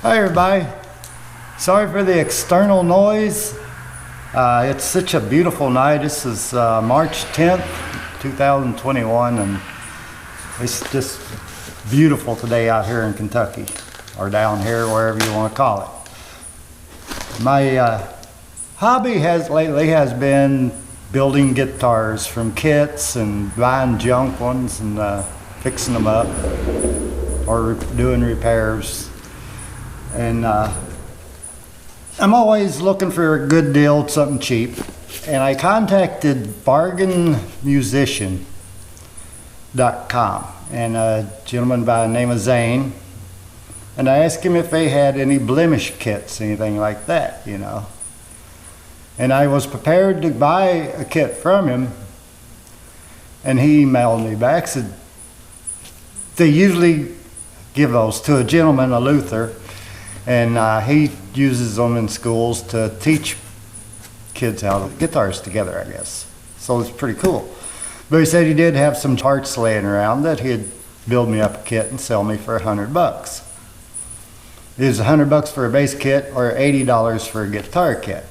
Hi everybody. Sorry for the external noise. It's such a beautiful night. This is March 10th, 2021, and it's just beautiful today out here in Kentucky, or down here, wherever you want to call it. My hobby lately has been building guitars from kits and buying junk ones and fixing them up or doing repairs. And I'm always looking for a good deal, something cheap. And I contacted bargainmusician.com and a gentleman by the name of Zane. And I asked him if they had any Blemished kits, anything like that, you know. And I was prepared to buy a kit from him. And he emailed me back, said they usually give those to a gentleman, a Luther. And he uses them in schools to teach kids how to put guitars together, I guess. So it's pretty cool. But he said he did have some parts laying around that he'd build me up a kit and sell me for $100. It was $100 for a bass kit or $80 for a guitar kit.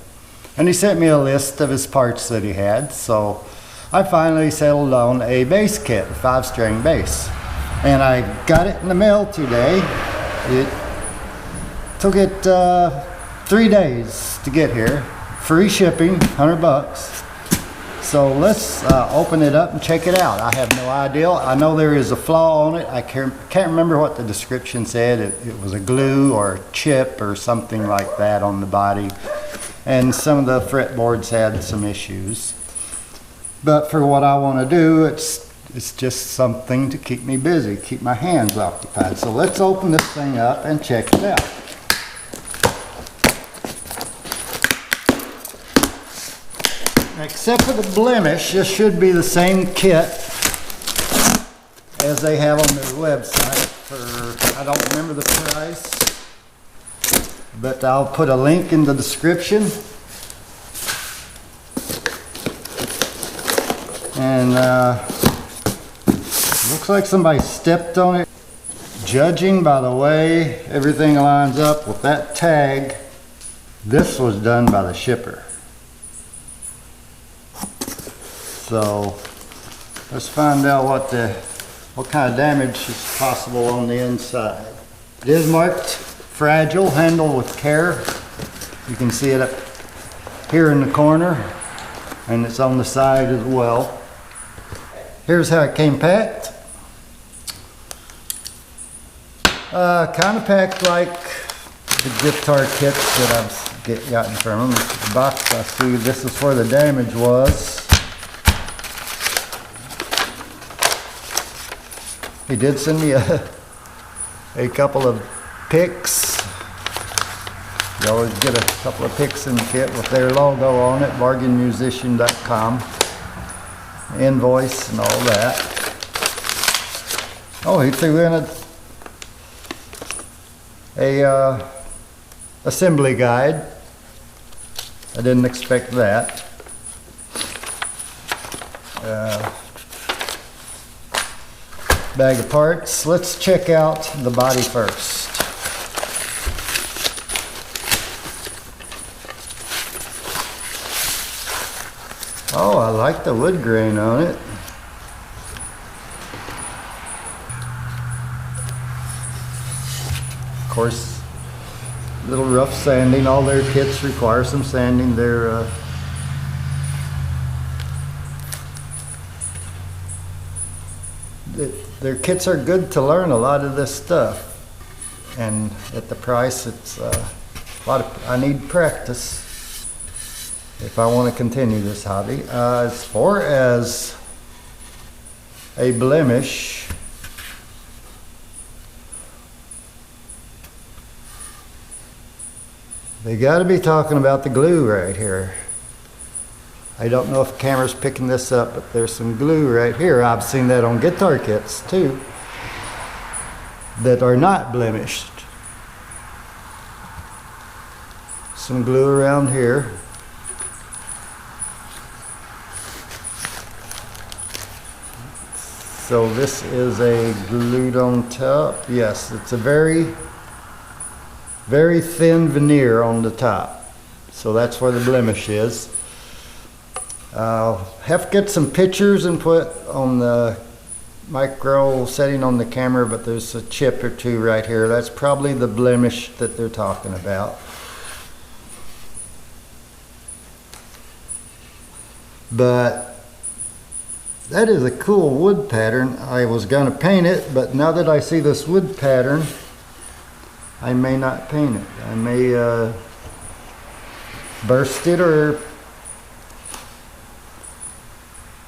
And he sent me a list of his parts that he had. So I finally settled on a bass kit, a 5-string bass. And I got it in the mail today. It took it 3 days to get here. Free shipping, $100. So let's open it up and check it out. I have no idea. I know there is a flaw on it. I can't remember what the description said. It was a glue or a chip or something like that on the body. And some of the fretboards had some issues. But for what I want to do, it's just something to keep me busy, keep my hands occupied. So let's open this thing up and check it out. Except for the blemish, this should be the same kit as they have on their website for, I don't remember the price, but I'll put a link in the description. And looks like somebody stepped on it. Judging by the way everything lines up with that tag, this was done by the shipper. So let's find out what kind of damage is possible on the inside. It is marked fragile, handle with care. You can see it up here in the corner, and it's on the side as well. Here's how it came packed. Kind of packed like the guitar kits that I've gotten from them. The box, I see this is where the damage was. He did send me a couple of picks. You always get a couple of picks in the kit with their logo on it, bargainmusician.com. Invoice and all that. Oh, he threw in a assembly guide. I didn't expect that. Bag of parts. Let's check out the body first. Oh, I like the wood grain on it. Of course, a little rough sanding. All their kits require some sanding. Their kits are good to learn a lot of this stuff, and at the price, it's a lot of. I need practice if I want to continue this hobby. As far as a blemish, they got to be talking about the glue right here. I don't know if the camera's picking this up, but there's some glue right here. I've seen that on guitar kits too that are not blemished. Some glue around here. So this is a glued on top. Yes, it's a very very thin veneer on the top. So that's where the blemish is. I'll have to get some pictures and put on the micro setting on the camera, but there's a chip or two right here. That's probably the blemish that they're talking about. But that is a cool wood pattern. I was going to paint it, but now that I see this wood pattern, I may not paint it. I may burst it or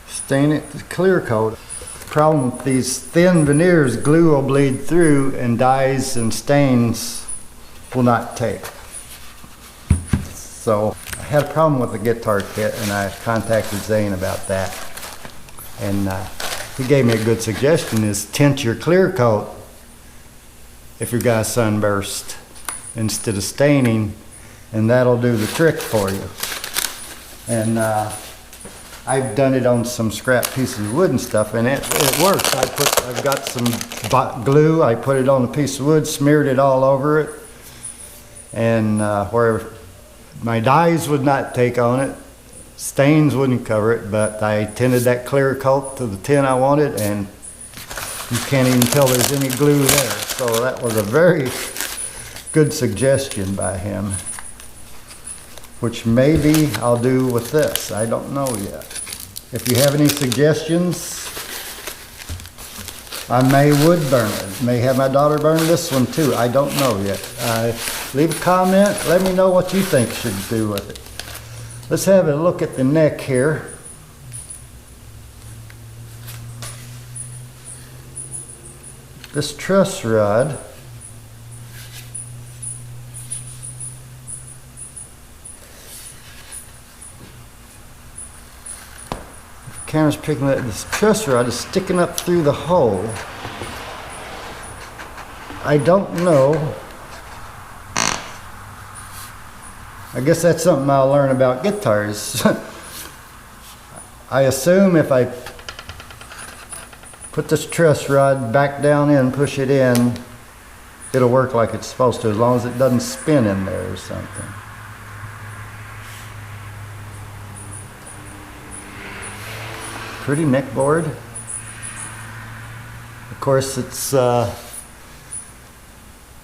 stain it to clear coat. The problem with these thin veneers, glue will bleed through and dyes and stains will not take. So I had a problem with the guitar kit and I contacted Zane about that. And he gave me a good suggestion, is tint your clear coat if you've got a sunburst instead of staining, and that'll do the trick for you. And I've done it on some scrap pieces of wood and stuff, and it works. I've got some glue, I put it on a piece of wood, smeared it all over it, and where my dyes would not take on it, stains wouldn't cover it, but I tinted that clear coat to the tin I wanted, and you can't even tell there's any glue there. So that was a very good suggestion by him, which maybe I'll do with this. I don't know yet. If you have any suggestions, I would burn it. May have my daughter burn this one too. I don't know yet. Leave a comment. Let me know what you think should do with it. Let's have a look at the neck here. This truss rod, the camera's picking up, this truss rod is sticking up through the hole. I don't know. I guess that's something I'll learn about guitars. I assume if I put this truss rod back down in, push it in, it'll work like it's supposed to, as long as it doesn't spin in there or something. Pretty neck board. Of course, it's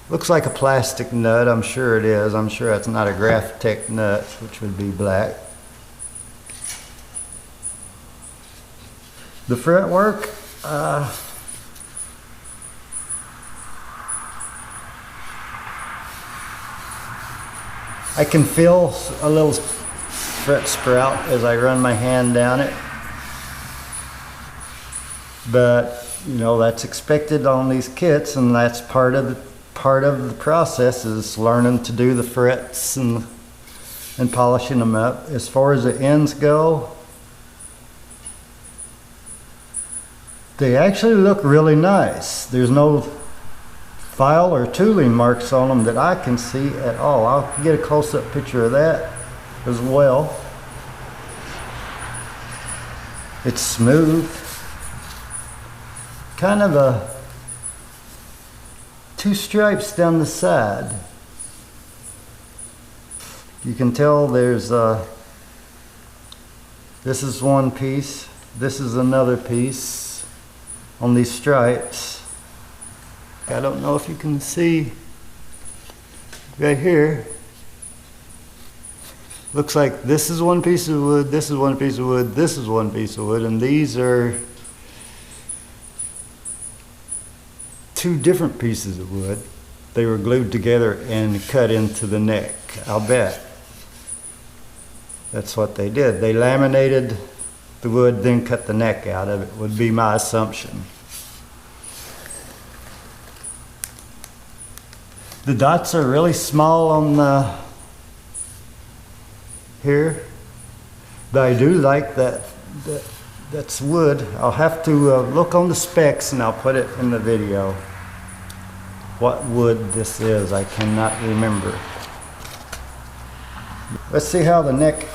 looks like a plastic nut. I'm sure it is. I'm sure it's not a Graphtec nut, which would be black. The fretwork, I can feel a little fret sprout as I run my hand down it, but you know, that's expected on these kits, and that's part of the process, is learning to do the frets and polishing them up. As far as the ends go, they actually look really nice. There's no file or tooling marks on them that I can see at all. I'll get a close-up picture of that as well. It's smooth. Kind of a two stripes down the side. You can tell there's this is one piece, this is another piece on these stripes. I don't know if you can see right here. Looks like this is one piece of wood, this is one piece of wood, this is one piece of wood, and these are two different pieces of wood. They were glued together and cut into the neck, I'll bet. That's what they did. They laminated the wood, then cut the neck out of it, would be my assumption. The dots are really small on the here, but I do like that's wood. I'll have to look on the specs and I'll put it in the video. What wood this is, I cannot remember. Let's see how the neck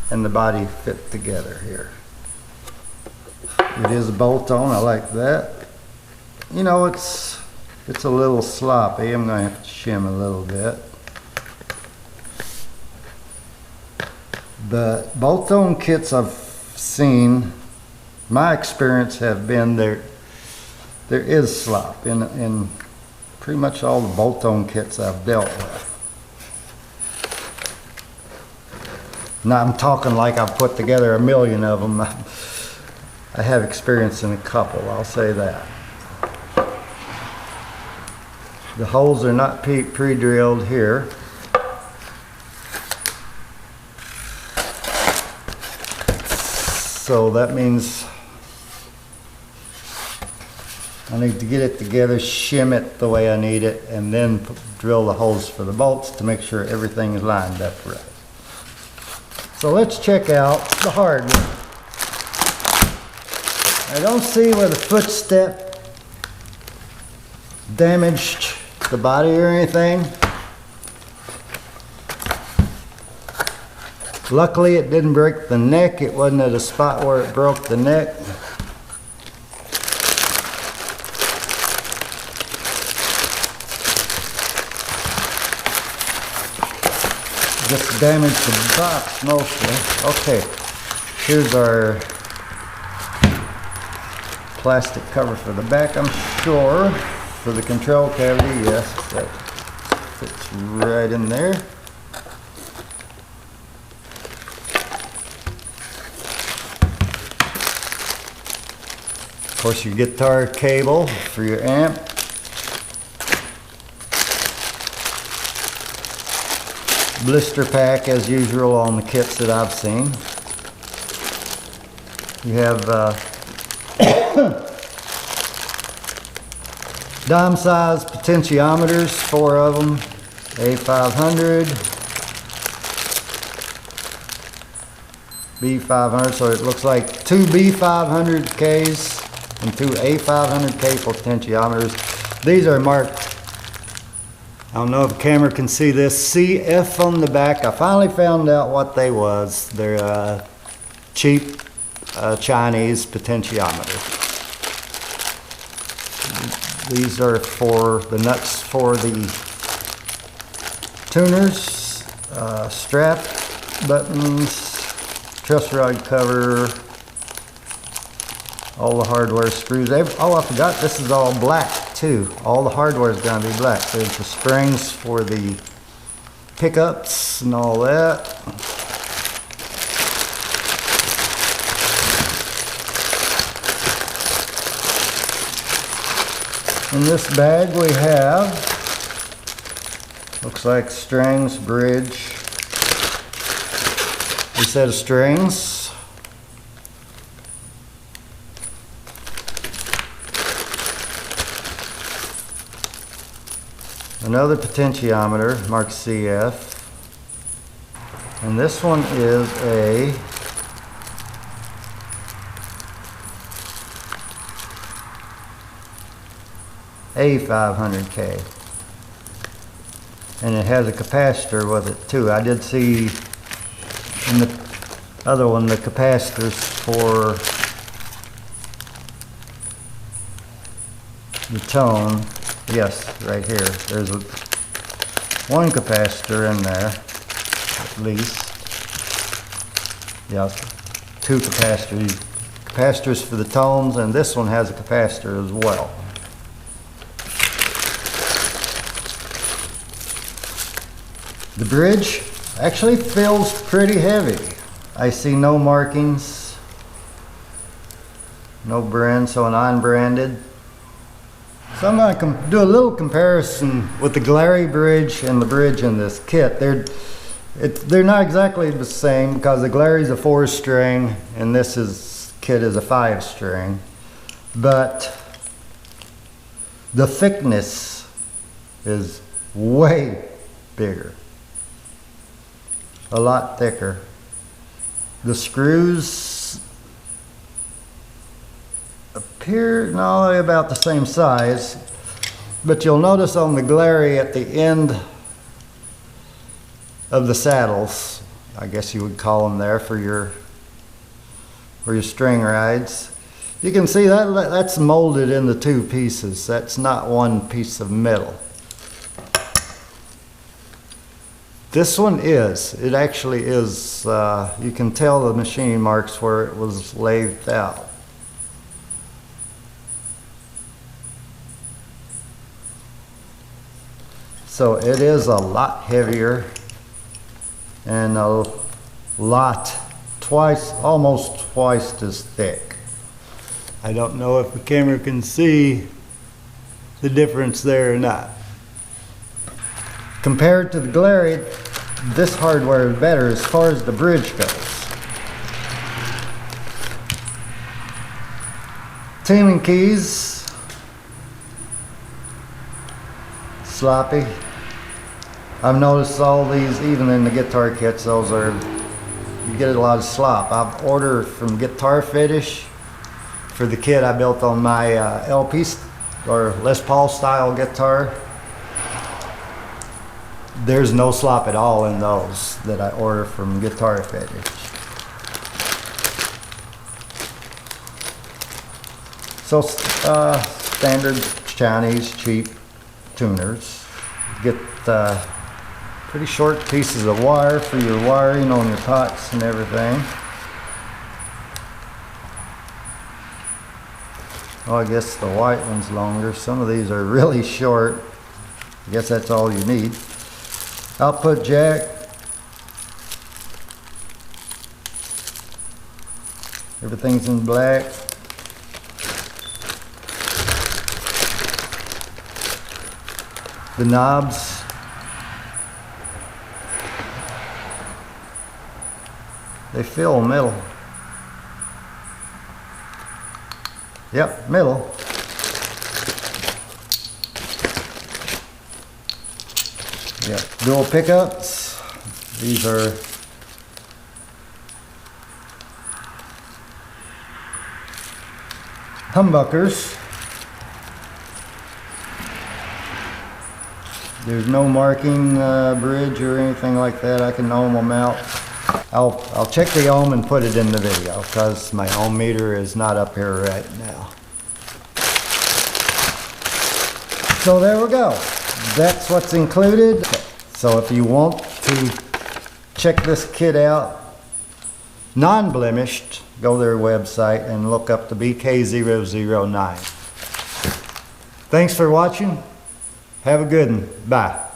and the body fit together here. It is a bolt on, I like that. You know, it's it's a little sloppy. I'm going to have to shim a little bit. But bolt on kits I've seen, my experience have been there is slop in pretty much all the bolt on kits I've dealt with. Now I'm talking like I've put together a million of them. I have experience in a couple, I'll say that. The holes are not pre-drilled here. So that means I need to get it together, shim it the way I need it, and then drill the holes for the bolts to make sure everything is lined up right. So let's check out the hardware. I don't see where the footstep damaged the body or anything. Luckily it didn't break the neck. It wasn't at a spot where it broke the neck. Just damaged the box mostly. Okay, here's our plastic cover for the back, I'm sure. For the control cavity, yes, that fits right in there. Of course, your guitar cable for your amp. Blister pack as usual on the kits that I've seen. You have dime size potentiometers, 4 of them, A500, B500, so it looks like 2 B500Ks and 2 A500K potentiometers. These are marked, I don't know if the camera can see this, CF on the back. I finally found out what they was. They're cheap Chinese potentiometers. These are for the nuts for the tuners, strap, buttons, truss rod cover, all the hardware screws. Oh, I forgot, this is all black too. All the hardware is going to be black. There's the springs for the pickups and all that. In this bag we have, looks like strings, bridge, a set of strings, another potentiometer marked CF, and this one is a A500K, and it has a capacitor with it too. I did see in the other one the capacitors for the tone. Yes, right here. There's one capacitor in there, at least. Yeah, 2 capacitors. Capacitors for the tones, and this one has a capacitor as well. The bridge actually feels pretty heavy. I see no markings, no brand, so an unbranded. So I'm going to do a little comparison with the glary bridge and the bridge in this kit. They're not exactly the same because the glary is a 4-string and this kit is a 5-string, but the thickness is way bigger. A lot thicker. The screws appear they're about the same size, but you'll notice on the glary at the end of the saddles, I guess you would call them there for your string rides, You can see that's molded into two pieces. That's not one piece of metal. This one is. It actually is. You can tell the machine marks where it was lathed out. So it is a lot heavier and a lot, almost twice as thick. I don't know if the camera can see the difference there or not. Compared to the Glary, this hardware is better as far as the bridge goes. Teaming keys, sloppy. I've noticed all these, even in the guitar kits, you get a lot of slop. I've ordered from Guitar Fetish for the kit I built on my LP or Les Paul style guitar. There's no slop at all in those that I order from Guitar Fetish. So standard Chinese cheap tuners. Get pretty short pieces of wire for your wiring on your pots and everything. Oh, I guess the white one's longer. Some of these are really short. I guess that's all you need. Output jack. Everything's in black. The knobs. They feel metal. Yep, metal. Yep, dual pickups. These are humbuckers. There's no marking bridge or anything like that. I can ohm them out. I'll check the ohm and put it in the video because my ohm meter is not up here right now. So there we go. That's what's included. So if you want to check this kit out, non-blemished, go to their website and look up the BK009. Thanks for watching. Have a good one. Bye.